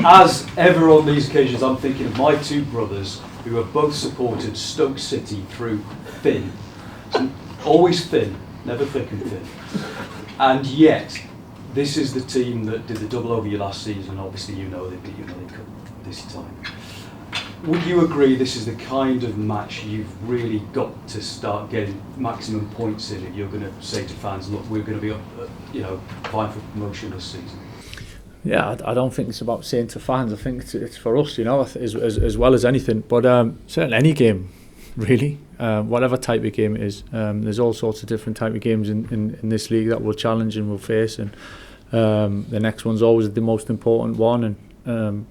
as ever on these occasions, I'm thinking of my two brothers who have both supported Stoke City through thin. So always thin, never thick and thin. And yet, this is the team that did the double over you last season. Obviously, you know they beat you in the League Cup this time. Would you agree this is the kind of match you've really got to start getting maximum points in if you're going to say to fans, look, we're going to be up, vying for promotion this season? Yeah, I don't think it's about saying to fans. I think it's for us, as well as anything. But certainly any game, really, whatever type of game it is. There's all sorts of different type of games in this league that we'll challenge and we'll face, and the next one's always the most important one. And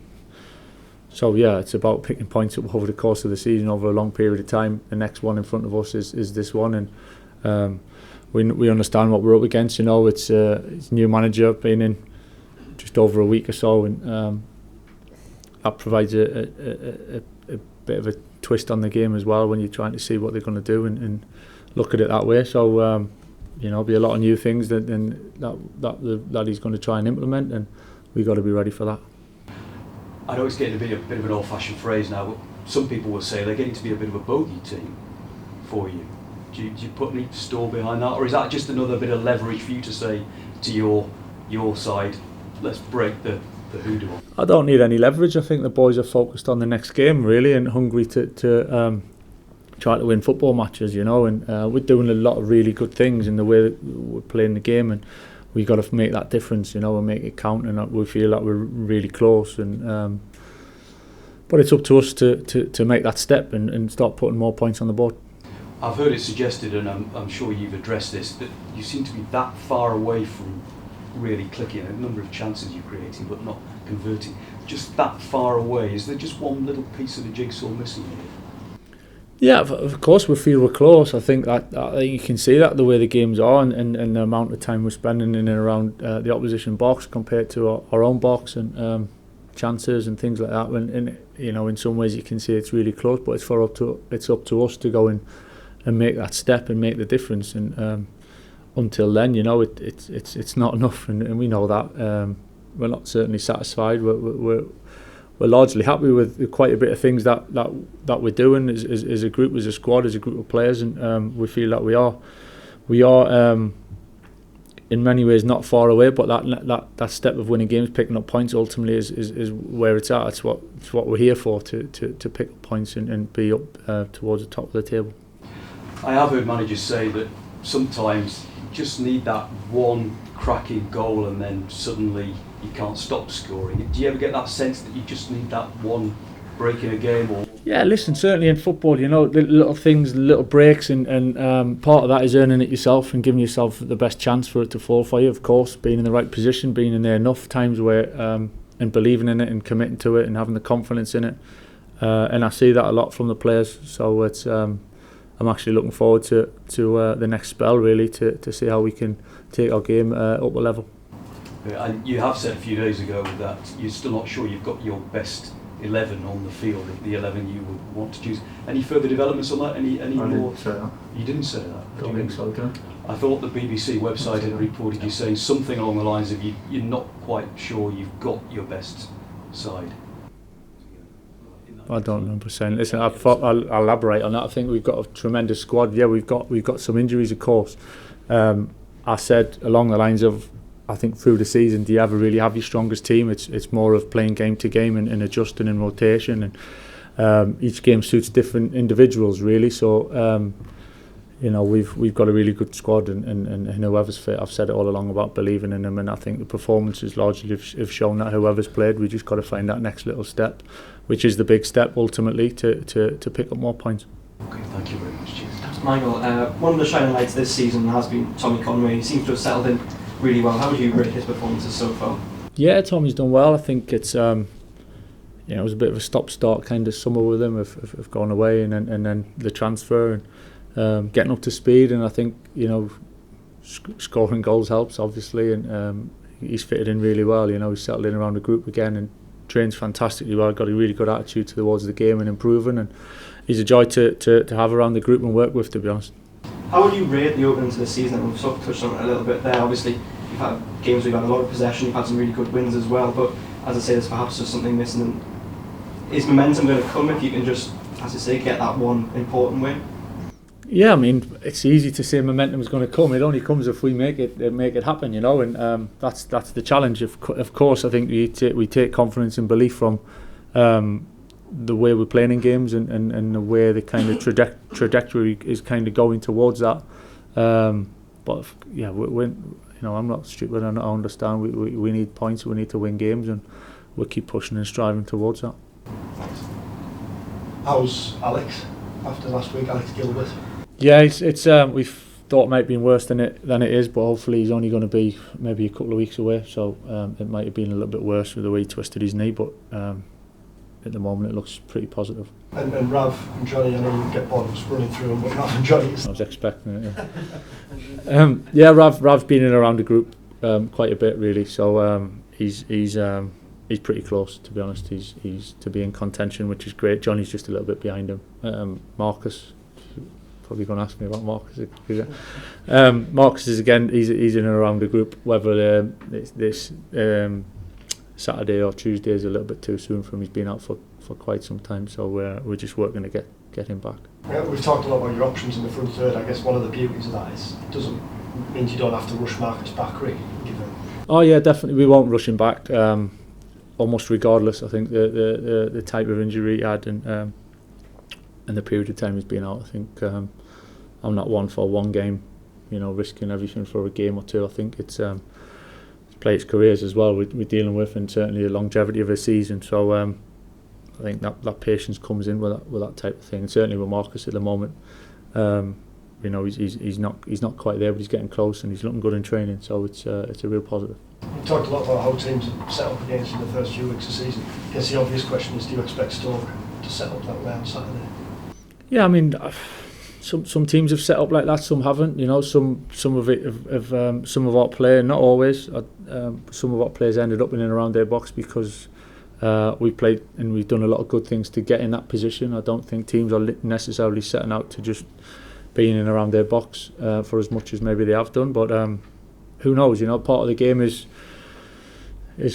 so yeah, it's about picking points up over the course of the season, over a long period of time. The next one in front of us is this one, and we understand what we're up against. It's new manager, been in just over a week or so, and that provides a bit of a twist on the game as well when you're trying to see what they're going to do and look at it that way. So there'll be a lot of new things that he's going to try and implement, and we've got to be ready for that. I know it's getting to be a bit of an old-fashioned phrase now, but some people will say they're getting to be a bit of a bogey team for you. Do you put any store behind that, or is that just another bit of leverage for you to say to your side, let's break the hoodoo? I don't need any leverage. I think the boys are focused on the next game, really, and hungry to try to win football matches, and we're doing a lot of really good things in the way that we're playing the game, and we've got to make that difference, and make it count, and we feel that we're really close. And but it's up to us to make that step and start putting more points on the board. I've heard it suggested, and I'm sure you've addressed this, that you seem to be that far away from really clicking. A number of chances you're creating but not converting, just that far away. Is there just one little piece of the jigsaw missing here? Yeah, of course we feel we're close. I think that you can see that the way the games are, and the amount of time we're spending in and around the opposition box compared to our own box, and chances and things like that. And in some ways you can see it's really close, but it's up to us to go in and make that step and make the difference. And until then, it's not enough, and we know that. We're not certainly satisfied. We're largely happy with quite a bit of things that we're doing as a group, as a squad, as a group of players, and we feel that we are in many ways not far away. But that step of winning games, picking up points, ultimately is where it's at. It's what we're here for, to pick up points and be up towards the top of the table. I have heard managers say that sometimes you just need that one cracking goal, and then suddenly you can't stop scoring. Do you ever get that sense that you just need that one break in a game? Or? Yeah, listen, certainly in football, little things, little breaks, and part of that is earning it yourself and giving yourself the best chance for it to fall for you, of course, being in the right position, being in there enough times where and believing in it and committing to it and having the confidence in it. And I see that a lot from the players, so it's I'm actually looking forward to the next spell, really, to see how we can take our game up a level. And you have said a few days ago that you're still not sure you've got your best 11 on the field, the 11 you would want to choose. Any further developments on that? Any more? Didn't say that. You didn't say that? I don't think so, did I thought the BBC website had reported you saying something along the lines of you're not quite sure you've got your best side. I don't remember saying. Listen, I'll elaborate on that. I think we've got a tremendous squad. Yeah, we've got some injuries, of course. I said along the lines of, I think through the season, do you ever really have your strongest team? It's more of playing game to game and adjusting and rotation, and each game suits different individuals, really. So we've got a really good squad, and whoever's fit, I've said it all along about believing in them, and I think the performances largely have shown that whoever's played, we just got to find that next little step, which is the big step ultimately to pick up more points. Okay, thank you very much, Cheers. Michael, one of the shining lights this season has been Tommy Conway. He seems to have settled in really well. How would you rate his performances so far? Yeah, Tommy's done well. I think it's it was a bit of a stop-start kind of summer with him of going away and then the transfer and getting up to speed, and I think scoring goals helps obviously, and he's fitted in really well. He's settled in around the group again and trains fantastically well. Got a really good attitude towards the game and improving, and he's a joy to have around the group and work with, to be honest. How would you rate the opening to the season? We've sort of touched on it a little bit there. Obviously, you've had games where you've had a lot of possession, you've had some really good wins as well, but as I say, there's perhaps just something missing. And is momentum going to come if you can just, as I say, get that one important win? Yeah, I mean, it's easy to say momentum is going to come. It only comes if we make it happen, you know. And that's the challenge. Of course, I think we take confidence and belief from the way we're playing in games and the way the kind of trajectory is kind of going towards that. But yeah, I'm not stupid. I understand we need points. We need to win games, and we'll keep pushing and striving towards that. Thanks. How's Alex after last week? Alex Gilbert. Yeah, it's we thought it might be worse than it is, but hopefully he's only going to be maybe a couple of weeks away. So it might have been a little bit worse with the way he twisted his knee, but at the moment it looks pretty positive. And Rav and Johnny, I know you get bored of running through them, but Rav and Johnny. I was expecting it. Yeah, yeah. Rav's been in around the group quite a bit really. So he's pretty close, to be honest. He's to be in contention, which is great. Johnny's just a little bit behind him. Marcus, probably going to ask me about Marcus. Marcus is again. He's in and around the group. Whether this Saturday or Tuesday is a little bit too soon for him. He's been out for quite some time, so we're just working to get him back. Yeah, we've talked a lot about your options in the front third. I guess one of the beauties of that is it doesn't mean you don't have to rush Marcus back, really. Oh yeah, definitely. We won't rush him back. Almost regardless, I think the type of injury he had and the period of time he's been out. I think I'm not one for one game, risking everything for a game or two. I think it's players' careers as well we're dealing with, and certainly the longevity of a season. So I think that patience comes in with that type of thing. And certainly with Marcus at the moment, he's not quite there, but he's getting close and he's looking good in training. So it's a real positive. You talked a lot about how teams have set up against in the first few weeks of the season. I guess the obvious question is, do you expect Stoke to set up that way on Saturday? Yeah, I mean, some teams have set up like that, some haven't. Some of it have some of our players, not always. Some of our players ended up in and around their box because we played and we've done a lot of good things to get in that position. I don't think teams are necessarily setting out to just be in and around their box for as much as maybe they have done, but. Who knows? Part of the game is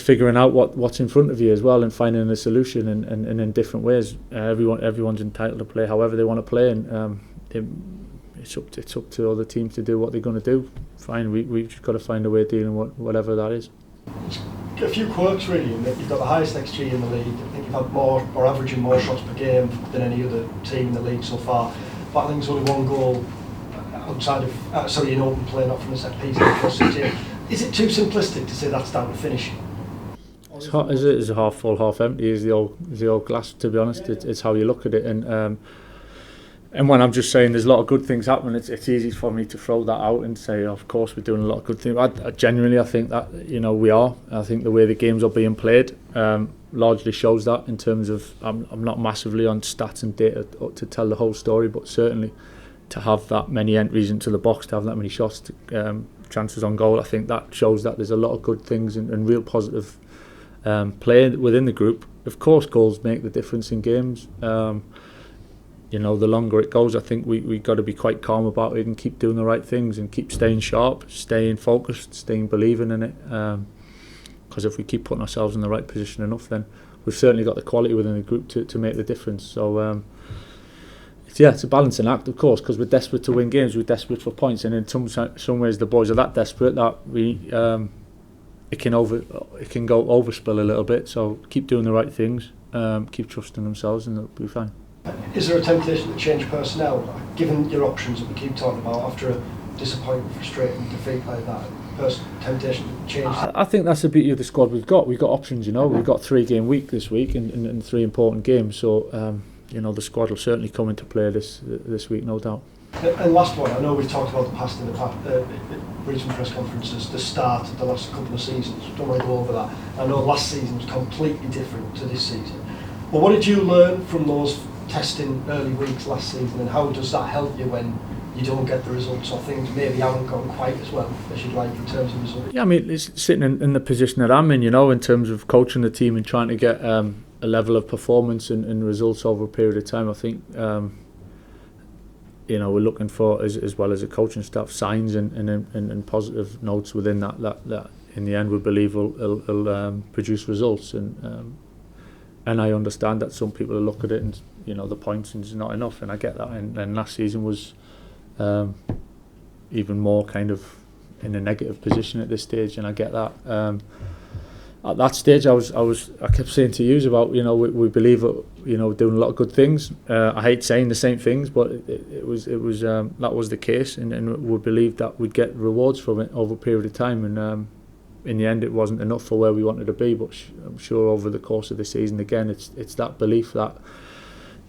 figuring out what's in front of you as well and finding a solution and in different ways. Everyone's entitled to play however they want to play, and it's up to other teams to do what they're going to do. Fine, we've just got to find a way of dealing with whatever that is. A few quirks really, in that you've got the highest XG in the league. I think you've had more or averaging more shots per game than any other team in the league so far. But I think there's only one goal outside of in open play, not from a set piece. Is it too simplistic to say that's down to finishing? It's a half full, half empty. Is the old glass? To be honest, it's how you look at it. And when I'm just saying there's a lot of good things happening, it's easy for me to throw that out and say, of course we're doing a lot of good things. I genuinely think that we are. I think the way the games are being played largely shows that. In terms of, I'm not massively on stats and data to tell the whole story, but certainly. To have that many entries into the box, to have that many shots, chances on goal, I think that shows that there's a lot of good things and real positive play within the group. Of course, goals make the difference in games. The longer it goes, I think we got to be quite calm about it and keep doing the right things and keep staying sharp, staying focused, staying believing in it. Because if we keep putting ourselves in the right position enough, then we've certainly got the quality within the group to make the difference. So. It's a balancing act, of course, because we're desperate to win games, we're desperate for points, and in some ways the boys are that desperate that it can go overspill a little bit. So keep doing the right things, keep trusting themselves, and they'll be fine. Is there a temptation to change personnel, given your options that we keep talking about after a disappointing, frustrating defeat like that? Temptation to change? I think that's the beauty of the squad we've got. We've got options, We've got 3-game week this week and 3 important games. So. The squad will certainly come into play this week, no doubt. And last one, I know we've talked about the past in the recent press conferences, the start of the last couple of seasons. Don't want to go over that. I know last season was completely different to this season. But what did you learn from those testing early weeks last season, and how does that help you when you don't get the results or things maybe haven't gone quite as well as you'd like in terms of results? Yeah, I mean, it's sitting in the position that I'm in, in terms of coaching the team and trying to get a level of performance and results over a period of time. I think we're looking for, as well as the coaching staff, signs and positive notes within that in the end we believe will produce results, and I understand that some people look at it and the points is not enough, and I get that, and last season was even more kind of in a negative position at this stage, and I get that. At that stage, I kept saying to you about we believe doing a lot of good things. I hate saying the same things, but it was that was the case, and we believed that we'd get rewards from it over a period of time, and in the end, it wasn't enough for where we wanted to be. But I'm sure over the course of the season, again, it's that belief that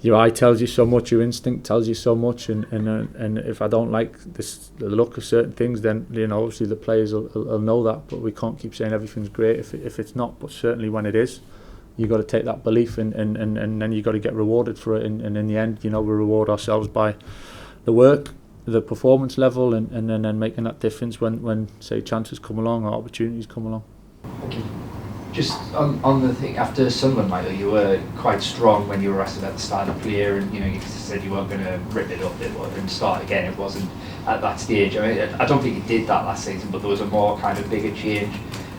your eye tells you so much, your instinct tells you so much, and if I don't like the look of certain things, then obviously the players will know that. But we can't keep saying everything's great if it's not. But certainly when it is, you got to take that belief and then you got to get rewarded for it. And in the end, we reward ourselves by the work, the performance level, and then making that difference when say chances come along or opportunities come along. Thank you. Just on the thing, after Sunderland, Michael, you were quite strong when you were asked about the style of play, and you said you weren't going to rip it up and start again. It wasn't at that stage. I mean, I don't think you did that last season, but there was a more kind of bigger change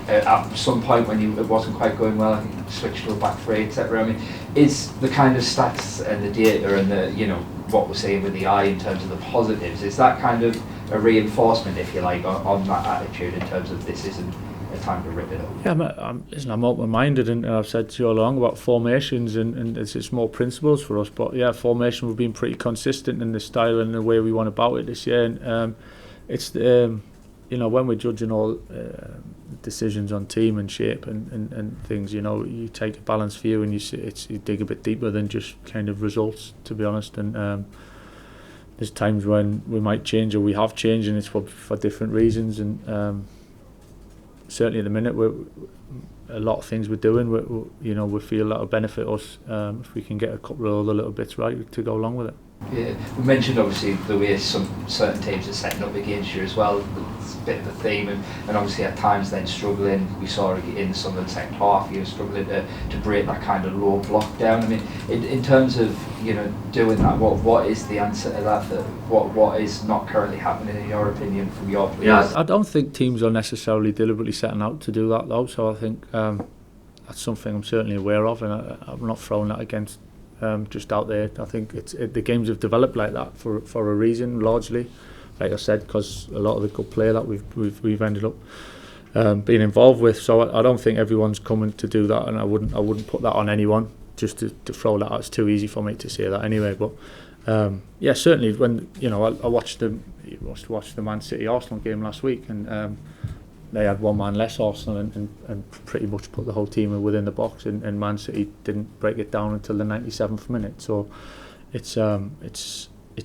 at some point when it wasn't quite going well. I think you switched to a back three, etc. I mean, is the kind of stats and the data and the what we're saying with the eye in terms of the positives, is that kind of a reinforcement, if you like, on that attitude in terms of this isn't a time to rip it up? Yeah, I'm open-minded, and I've said to you all along about formations, and it's more principles for us. But yeah, formation, we've been pretty consistent in the style and the way we went about it this year. And it's when we're judging all decisions on team and shape and things, you take a balanced view and you dig a bit deeper than just kind of results, to be honest. And there's times when we might change, or we have changed, and it's for different reasons. And certainly at the minute, a lot of things we're doing, we feel that will benefit us if we can get a couple of other little bits right to go along with it. Yeah, we mentioned obviously the way certain teams are setting up against you as well. It's a bit of a theme, and obviously at times then struggling. We saw it in some of the second half, you were struggling to break that kind of low block down. I mean, in terms of doing that, what is the answer to that? What is not currently happening in your opinion from your players? Yeah, I don't think teams are necessarily deliberately setting out to do that though. So I think that's something I'm certainly aware of, and I'm not throwing that against. Just out there. I think the games have developed like that for a reason, largely, like I said, because a lot of the good play that we've ended up being involved with. So I don't think everyone's coming to do that, and I wouldn't put that on anyone just to throw that out. It's too easy for me to say that anyway. But yeah, certainly when I watched the Man City Arsenal game last week, and they had one man less, Arsenal, and pretty much put the whole team within the box, and Man City didn't break it down until the 97th minute. So it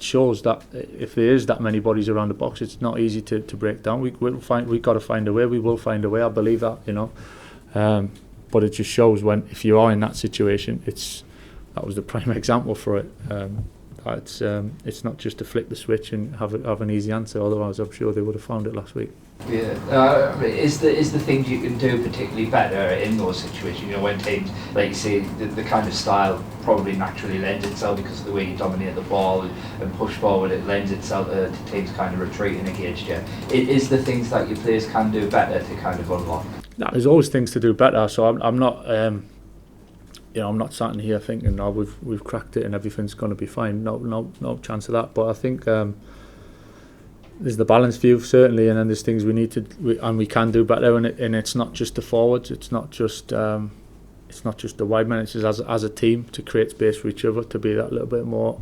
shows that if there is that many bodies around the box, it's not easy to break down. We've got to find a way. We will find a way. I believe that, but it just shows if you are in that situation, that was the prime example for it. It's not just to flick the switch and have an easy answer. Otherwise, I'm sure they would have found it last week. Yeah, is the things you can do particularly better in those situations? When teams, like you say, the kind of style probably naturally lends itself because of the way you dominate the ball and push forward. It lends itself to teams kind of retreating against you. Is the things that your players can do better to kind of unlock? No, there's always things to do better. So I'm not. I'm not sitting here thinking, we've cracked it and everything's going to be fine. No chance of that. But I think there's the balance view certainly, and then there's things we need to we can do better. And it's not just the forwards. It's not just the wide men. It's just as a team to create space for each other, to be that little bit more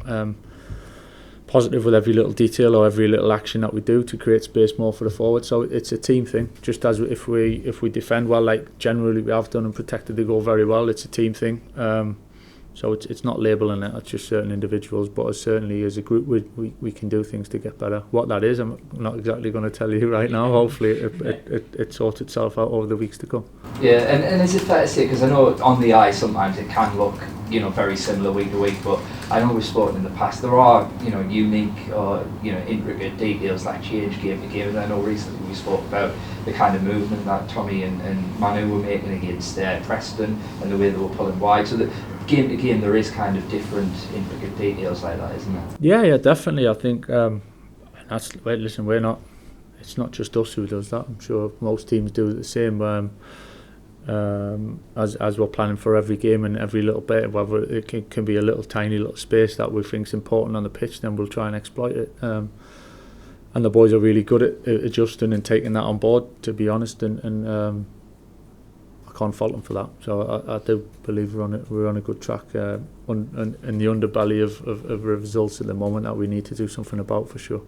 positive with every little detail or every little action that we do to create space more for the forward. So it's a team thing. Just as if we defend well, like generally we have done, and protected the goal very well, it's a team thing. So it's not labelling it. It's just certain individuals, but certainly as a group we can do things to get better. What that is, I'm not exactly going to tell you right now. Hopefully it sorts itself out over the weeks to come. Yeah, and is it fair to say, because I know on the eye sometimes it can look very similar week to week, but I know we've spoken in the past, there are unique or intricate details that change game to game. And I know recently we spoke about the kind of movement that Tommy and Manu were making against Preston, and the way they were pulling wide. So that game to game there is kind of different intricate details like that, isn't there? Yeah, definitely. I think listen, we're not it's not just us who does that. I'm sure most teams do the same. As we're planning for every game and every little bit, whether it can be a little tiny little space that we think is important on the pitch, then we'll try and exploit it. And the boys are really good at adjusting and taking that on board, to be honest, and I can't fault them for that. So I do believe we're on a good track, in the underbelly of results at the moment that we need to do something about, for sure.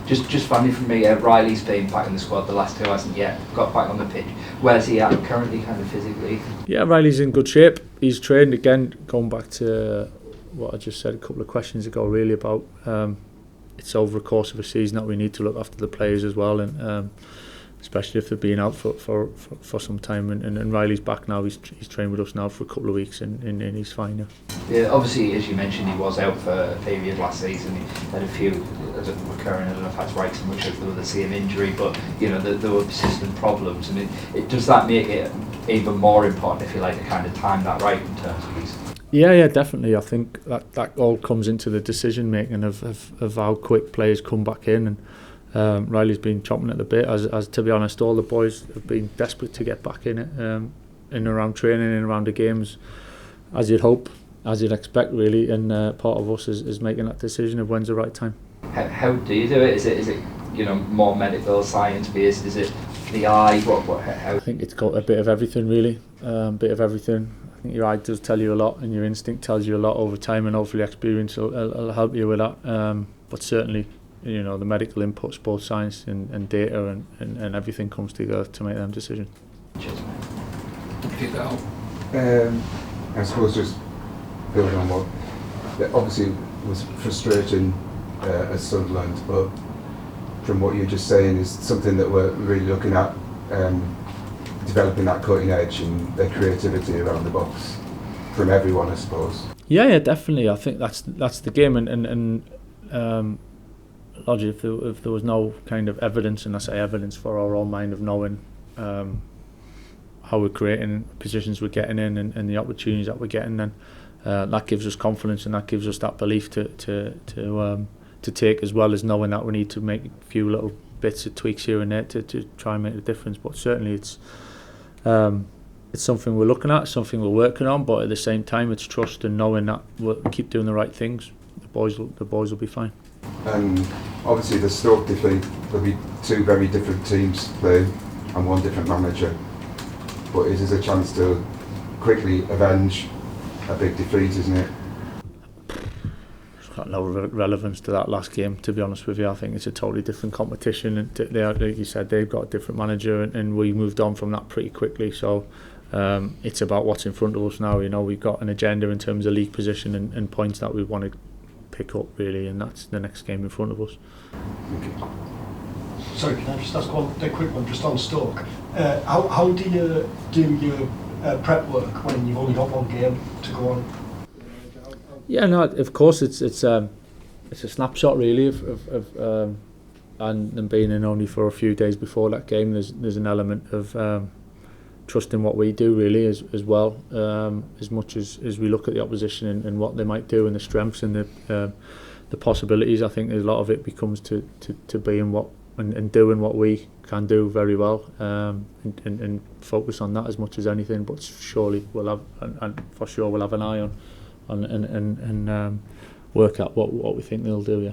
Just finally from me, Riley's been back in the squad the last two, hasn't yet got back on the pitch. Where's he at currently, kind of physically? Yeah, Riley's in good shape. He's trained again, going back to what I just said a couple of questions ago, really, about it's over the course of a season that we need to look after the players as well, and especially if they've been out for some time, and Riley's back now. He's trained with us now for a couple of weeks, and he's fine now. Yeah, obviously, as you mentioned, he was out for a period last season. He had a few recurring, I don't know if that's right so much as the same injury, but there were persistent problems. I mean, does that make it even more important, if you like, to kind of time that right in terms of these? Yeah, definitely. I think that all comes into the decision making of how quick players come back in, and Riley's been chomping at the bit, as to be honest, all the boys have been desperate to get back in it, in around training, in around the games, as you'd hope, as you'd expect, really, and part of us is making that decision of when's the right time. How do you do it? Is it more medical science based? Is it the eye? How? I think it's got a bit of everything, really, bit of everything. I think your eye does tell you a lot, and your instinct tells you a lot over time, and hopefully experience will help you with that. But certainly, the medical inputs, both science and data and everything comes together to make them decisions. Cheers, I suppose just building on what obviously was frustrating at Sunderland, but from what you're just saying is something that we're really looking at, developing that cutting edge and their creativity around the box from everyone, I suppose. Yeah, definitely. I think that's the game, and logically, if there was no kind of evidence, and I say evidence for our own mind of knowing how we're creating, positions we're getting in, and the opportunities that we're getting, then that gives us confidence, and that gives us that belief to take, as well as knowing that we need to make a few little bits of tweaks here and there to try and make a difference. But certainly it's something we're looking at, something we're working on, but at the same time it's trust and knowing that we'll keep doing the right things. The boys will be fine. And obviously the Stoke defeat, there'll be two very different teams playing and one different manager, but it is a chance to quickly avenge a big defeat, isn't it? It's got no relevance to that last game, to be honest with you. I think it's a totally different competition, and like you said, they've got a different manager, and we moved on from that pretty quickly. So it's about what's in front of us now. We've got an agenda in terms of league position and points that we want to pick up, really, and that's the next game in front of us. Sorry, can I just ask one quick one just on Stoke? How do you do your prep work when you've only got one game to go on? Yeah, no, of course it's a snapshot, really, of and being in only for a few days before that game. There's an element of trusting what we do, really, as well, as much as we look at the opposition and what they might do, and the strengths and the possibilities. I think a lot of it becomes to being what and doing what we can do very well, and focus on that as much as anything. But surely we'll have, and for sure we'll have an eye on and work out what we think they'll do. Yeah.